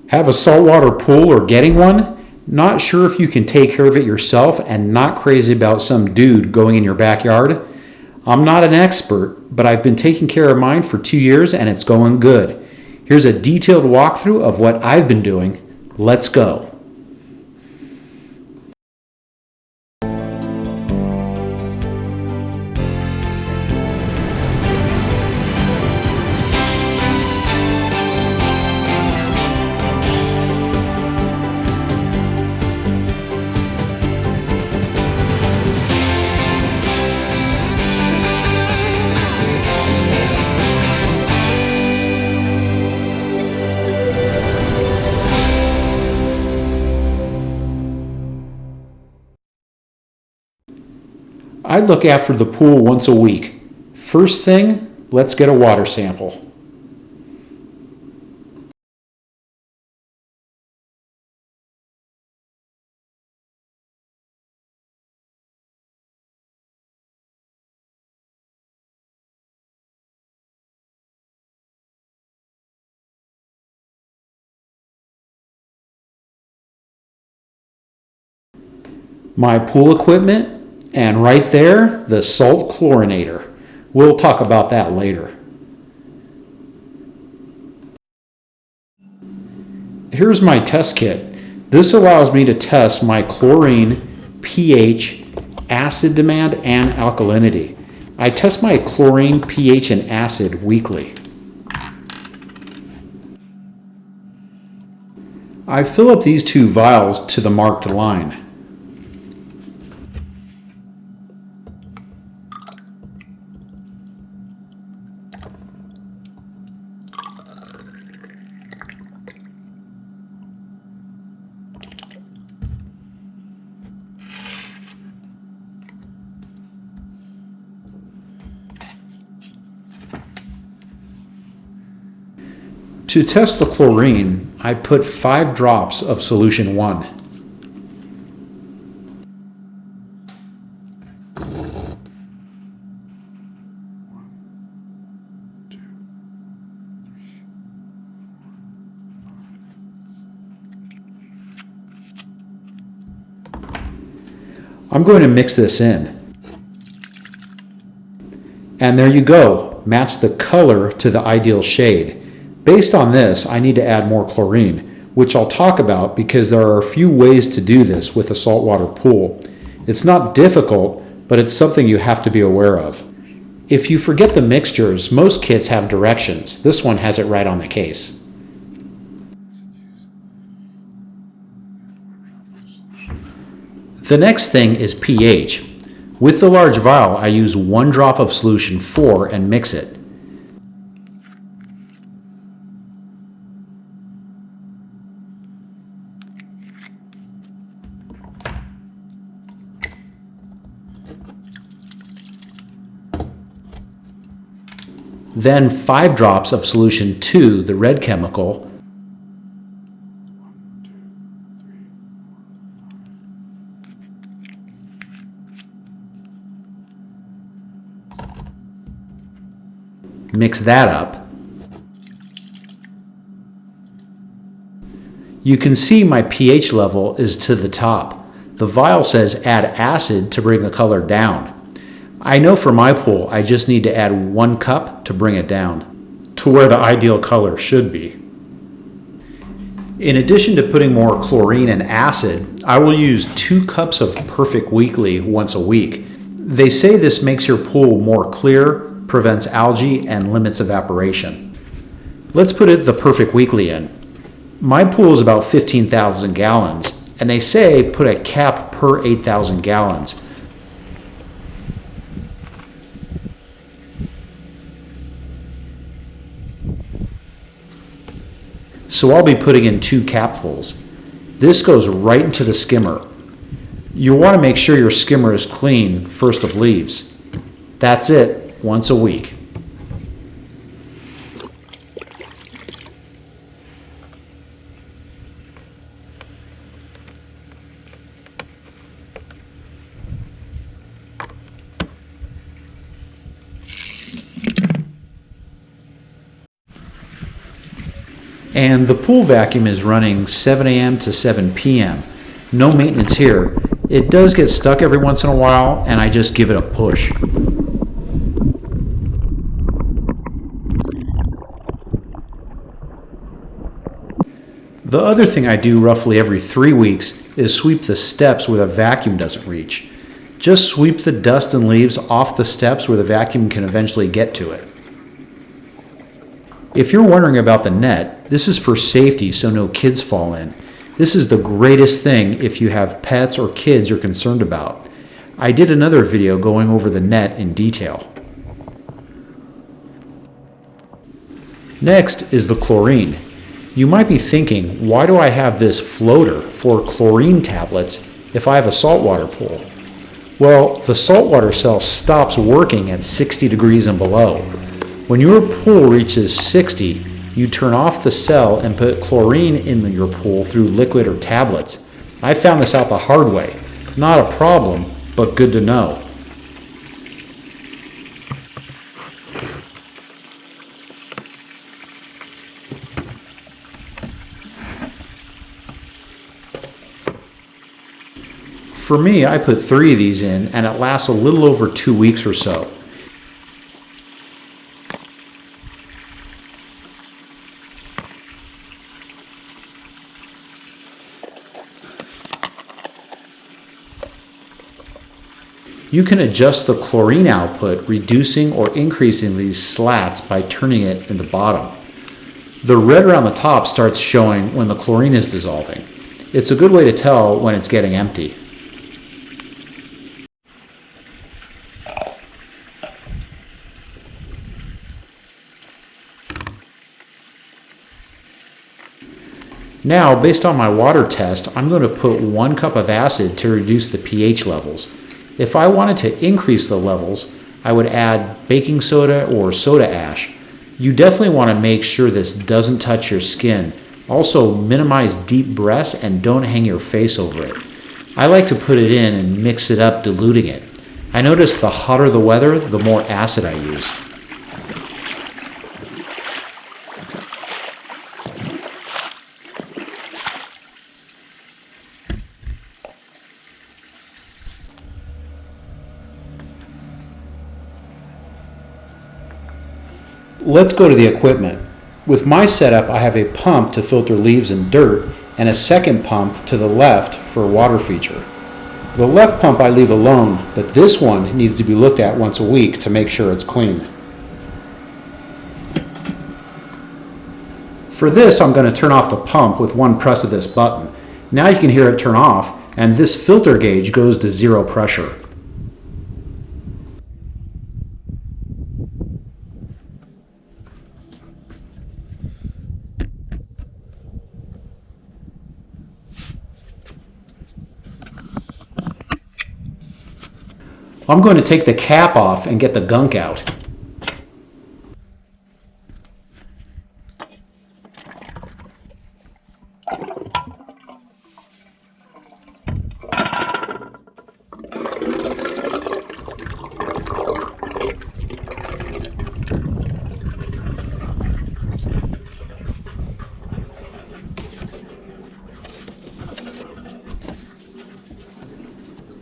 Have a saltwater pool or getting one? Not sure if you can take care of it yourself and not crazy about some dude going in your backyard? I'm not an expert, but I've been taking care of mine for 2 years and it's going good. Here's a detailed walkthrough of what I've been doing. Let's go. I look after the pool once a week. First thing, let's get a water sample. My pool equipment, and right there, the salt chlorinator. We'll talk about that later. Here's my test kit. This allows me to test my chlorine, pH, acid demand, and alkalinity. I test my chlorine, pH, and acid weekly. I fill up these 2 vials to the marked line. To test the chlorine, I put 5 drops of solution 1. I'm going to mix this in. And there you go, match the color to the ideal shade. Based on this, I need to add more chlorine, which I'll talk about because there are a few ways to do this with a saltwater pool. It's not difficult, but it's something you have to be aware of. If you forget the mixtures, most kits have directions. This one has it right on the case. The next thing is pH. With the large vial, I use 1 drop of solution 4 and mix it. Then 5 drops of solution 2, the red chemical, mix that up. You can see my pH level is to the top. The vial says add acid to bring the color down. I know for my pool, I just need to add 1 cup to bring it down to where the ideal color should be. In addition to putting more chlorine and acid, I will use 2 cups of Perfect Weekly once a week. They say this makes your pool more clear, prevents algae, and limits evaporation. Let's put the Perfect Weekly in. My pool is about 15,000 gallons, and they say put a cap per 8,000 gallons. So I'll be putting in 2 capfuls. This goes right into the skimmer. You'll want to make sure your skimmer is clean first of leaves. That's it, once a week. And the pool vacuum is running 7 a.m. to 7 p.m. No maintenance here. It does get stuck every once in a while, and I just give it a push. The other thing I do roughly every 3 weeks is sweep the steps where the vacuum doesn't reach. Just sweep the dust and leaves off the steps where the vacuum can eventually get to it. If you're wondering about the net, this is for safety so no kids fall in. This is the greatest thing if you have pets or kids you're concerned about. I did another video going over the net in detail. Next is the chlorine. You might be thinking, why do I have this floater for chlorine tablets if I have a saltwater pool? Well, the saltwater cell stops working at 60 degrees and below. When your pool reaches 60, you turn off the cell and put chlorine in your pool through liquid or tablets. I found this out the hard way. Not a problem, but good to know. For me, I put 3 of these in, and it lasts a little over 2 weeks or so. You can adjust the chlorine output, reducing or increasing these slats by turning it in the bottom. The red around the top starts showing when the chlorine is dissolving. It's a good way to tell when it's getting empty. Now, based on my water test, I'm going to put 1 cup of acid to reduce the pH levels. If I wanted to increase the levels, I would add baking soda or soda ash. You definitely want to make sure this doesn't touch your skin. Also, minimize deep breaths and don't hang your face over it. I like to put it in and mix it up, diluting it. I notice the hotter the weather, the more acid I use. Let's go to the equipment. With my setup, I have a pump to filter leaves and dirt and a second pump to the left for a water feature. The left pump I leave alone, but this one needs to be looked at once a week to make sure it's clean. For this, I'm going to turn off the pump with 1 press of this button. Now you can hear it turn off, and this filter gauge goes to 0 pressure. I'm going to take the cap off and get the gunk out.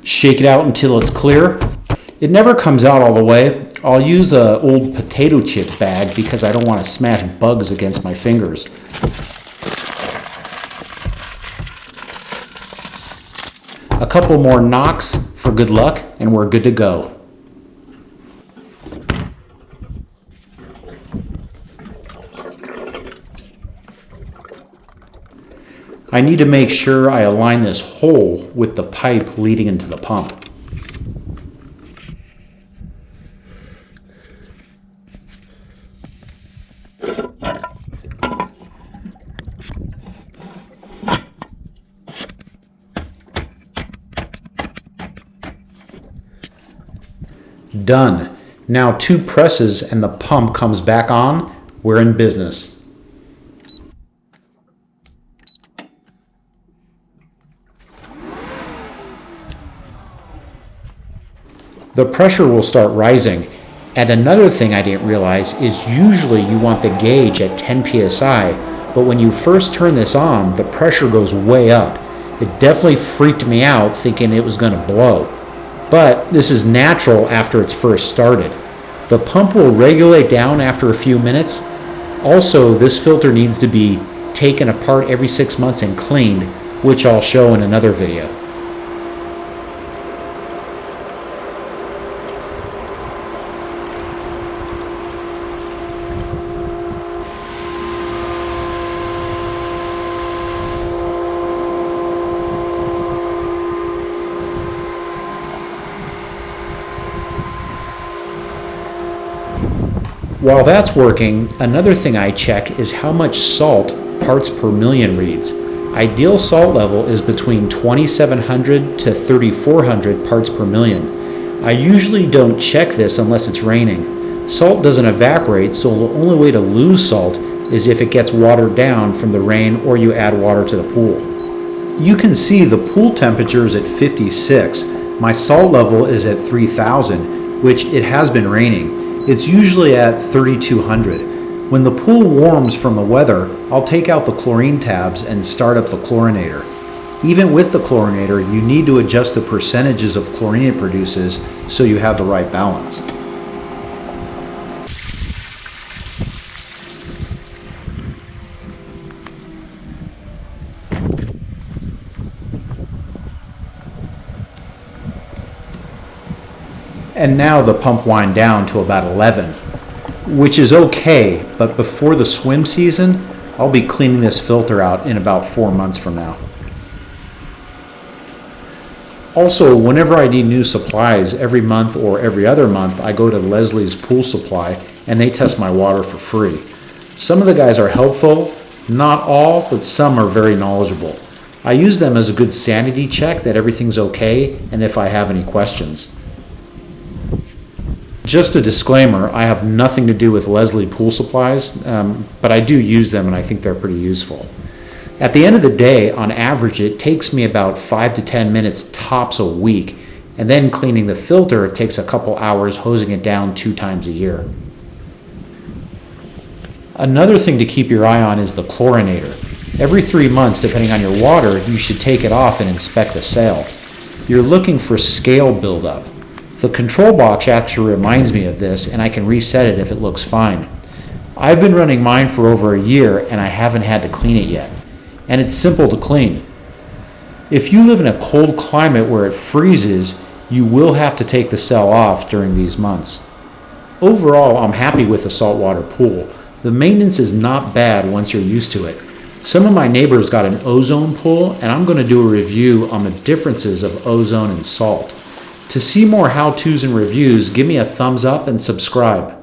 Shake it out until it's clear. It never comes out all the way. I'll use an old potato chip bag because I don't want to smash bugs against my fingers. A couple more knocks for good luck and we're good to go. I need to make sure I align this hole with the pipe leading into the pump. Done. Now 2 presses and the pump comes back on. We're in business. The pressure will start rising. And another thing I didn't realize is usually you want the gauge at 10 psi, but when you first turn this on, the pressure goes way up. It definitely freaked me out thinking it was going to blow. But this is natural after it's first started. The pump will regulate down after a few minutes. Also, this filter needs to be taken apart every 6 months and cleaned, which I'll show in another video. While that's working, another thing I check is how much salt parts per million reads. Ideal salt level is between 2,700 to 3,400 parts per million. I usually don't check this unless it's raining. Salt doesn't evaporate, so the only way to lose salt is if it gets watered down from the rain or you add water to the pool. You can see the pool temperature is at 56. My salt level is at 3,000, which it has been raining. It's usually at 3,200. When the pool warms from the weather, I'll take out the chlorine tabs and start up the chlorinator. Even with the chlorinator, you need to adjust the percentages of chlorine it produces so you have the right balance. And now the pump wind down to about 11, which is okay, but before the swim season, I'll be cleaning this filter out in about 4 months from now. Also, whenever I need new supplies every month or every other month, I go to Leslie's Pool Supply and they test my water for free. Some of the guys are helpful, not all, but some are very knowledgeable. I use them as a good sanity check that everything's okay and if I have any questions. Just a disclaimer, I have nothing to do with Leslie Pool Supplies, but I do use them and I think they're pretty useful. At the end of the day, on average, it takes me about 5 to 10 minutes tops a week, and then cleaning the filter it takes a couple hours hosing it down 2 times a year. Another thing to keep your eye on is the chlorinator. Every 3 months, depending on your water, you should take it off and inspect the sail. You're looking for scale buildup. The control box actually reminds me of this, and I can reset it if it looks fine. I've been running mine for over a year and I haven't had to clean it yet. And it's simple to clean. If you live in a cold climate where it freezes, you will have to take the cell off during these months. Overall, I'm happy with the saltwater pool. The maintenance is not bad once you're used to it. Some of my neighbors got an ozone pool, and I'm going to do a review on the differences of ozone and salt. To see more how-tos and reviews, give me a thumbs up and subscribe.